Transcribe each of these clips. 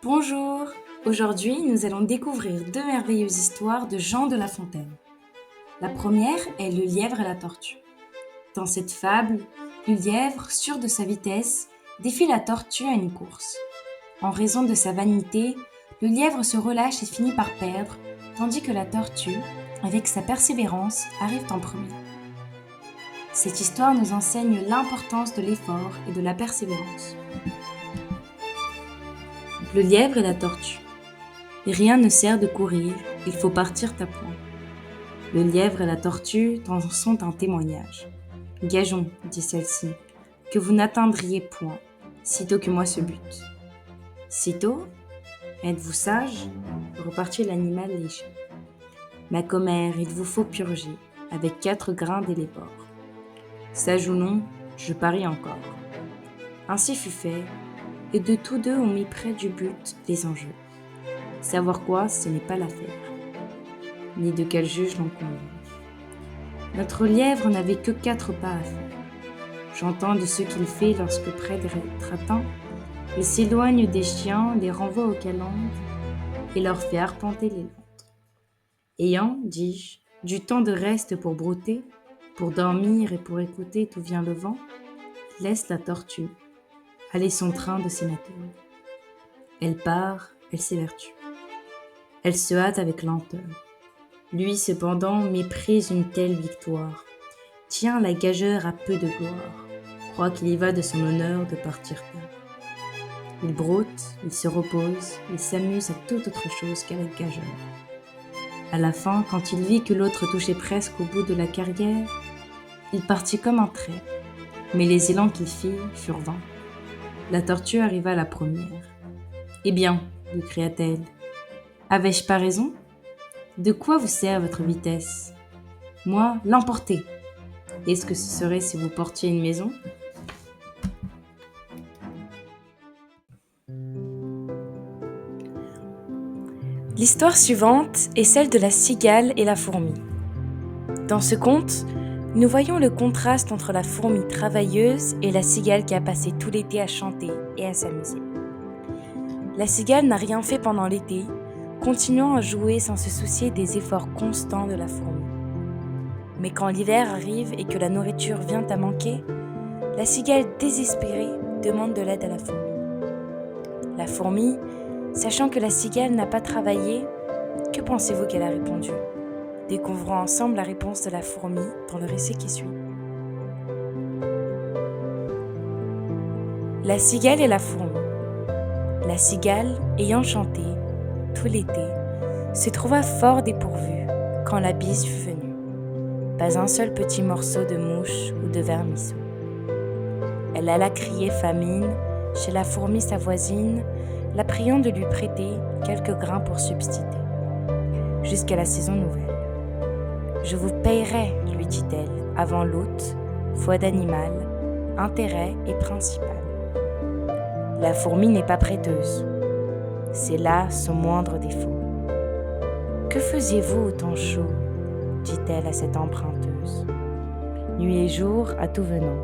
Bonjour! Aujourd'hui, nous allons découvrir deux merveilleuses histoires de Jean de La Fontaine. La première est Le lièvre et la tortue. Dans cette fable, le lièvre, sûr de sa vitesse, défie la tortue à une course. En raison de sa vanité, le lièvre se relâche et finit par perdre, tandis que la tortue, avec sa persévérance, arrive en premier. Cette histoire nous enseigne l'importance de l'effort et de la persévérance. Le lièvre et la tortue. Rien ne sert de courir, il faut partir à point. Le lièvre et la tortue en sont un témoignage. Gageons, dit celle-ci, que vous n'atteindriez point, sitôt que moi ce but. Sitôt, êtes-vous sage? Repartit l'animal léger. Ma commère, il vous faut purger, avec 4 grains d'élébore. Sage ou non, je parie encore. Ainsi fut fait, et de tous deux on mit près du but les enjeux. Savoir quoi, ce n'est pas l'affaire, ni de quel juge l'on convient. Notre lièvre n'avait que 4 pas à faire. J'entends de ce qu'il fait lorsque près d'être atteint, il s'éloigne des chiens, les renvoie aux calendes et leur fait arpenter les landes. Ayant, dis-je, du temps de reste pour brouter, pour dormir et pour écouter d'où vient le vent, laisse la tortue aller son train de sénateur. Elle part, elle s'évertue. Elle se hâte avec lenteur. Lui, cependant, méprise une telle victoire, tient la gageure à peu de gloire, croit qu'il y va de son honneur de partir tard. Il broute, il se repose, il s'amuse à toute autre chose qu'à la gageure. À la fin, quand il vit que l'autre touchait presque au bout de la carrière, il partit comme un trait, mais les élans qu'il fit furent vains. La tortue arriva la première. « Eh bien, lui cria-t-elle, avais-je pas raison ? De quoi vous sert votre vitesse ? Moi, l'emporter. Est-ce que ce serait si vous portiez une maison ? » L'histoire suivante est celle de la cigale et la fourmi. Dans ce conte, nous voyons le contraste entre la fourmi travailleuse et la cigale qui a passé tout l'été à chanter et à s'amuser. La cigale n'a rien fait pendant l'été, continuant à jouer sans se soucier des efforts constants de la fourmi. Mais quand l'hiver arrive et que la nourriture vient à manquer, la cigale désespérée demande de l'aide à la fourmi. La fourmi, sachant que la cigale n'a pas travaillé, que pensez-vous qu'elle a répondu ? Découvrons ensemble la réponse de la fourmi dans le récit qui suit. La cigale et la fourmi. La cigale, ayant chanté tout l'été, se trouva fort dépourvue quand la bise fut venue. Pas un seul petit morceau de mouche ou de vermisseau. Elle alla crier famine chez la fourmi sa voisine, la priant de lui prêter quelques grains pour subsister, jusqu'à la saison nouvelle. « Je vous payerai, lui dit-elle, avant l'hôte, foi d'animal, intérêt et principal. La fourmi n'est pas prêteuse, c'est là son moindre défaut. Que faisiez-vous au temps chaud ? Dit-elle à cette emprunteuse. Nuit et jour, à tout venant,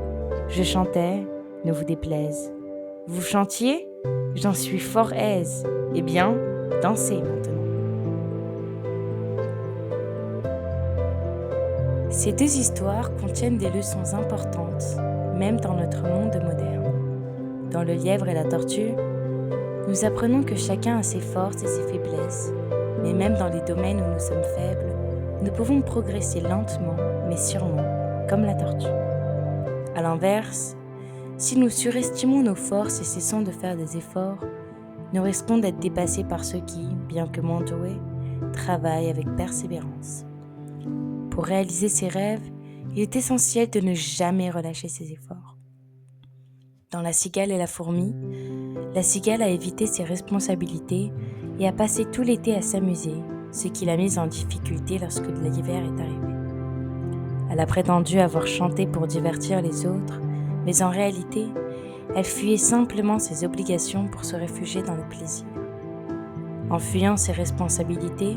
je chantais, ne vous déplaise. Vous chantiez ? J'en suis fort aise. Eh bien, dansez maintenant. Ces deux histoires contiennent des leçons importantes, même dans notre monde moderne. Dans Le lièvre et la tortue, nous apprenons que chacun a ses forces et ses faiblesses, mais même dans les domaines où nous sommes faibles, nous pouvons progresser lentement, mais sûrement, comme la tortue. À l'inverse, si nous surestimons nos forces et cessons de faire des efforts, nous risquons d'être dépassés par ceux qui, bien que moins doués, travaillent avec persévérance. Pour réaliser ses rêves, il est essentiel de ne jamais relâcher ses efforts. Dans La cigale et la fourmi, la cigale a évité ses responsabilités et a passé tout l'été à s'amuser, ce qui l'a mise en difficulté lorsque l'hiver est arrivé. Elle a prétendu avoir chanté pour divertir les autres, mais en réalité, elle fuyait simplement ses obligations pour se réfugier dans le plaisir. En fuyant ses responsabilités,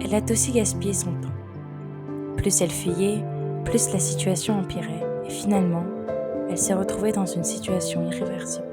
elle a aussi gaspillé son temps. Plus elle fuyait, plus la situation empirait, et finalement, elle s'est retrouvée dans une situation irréversible.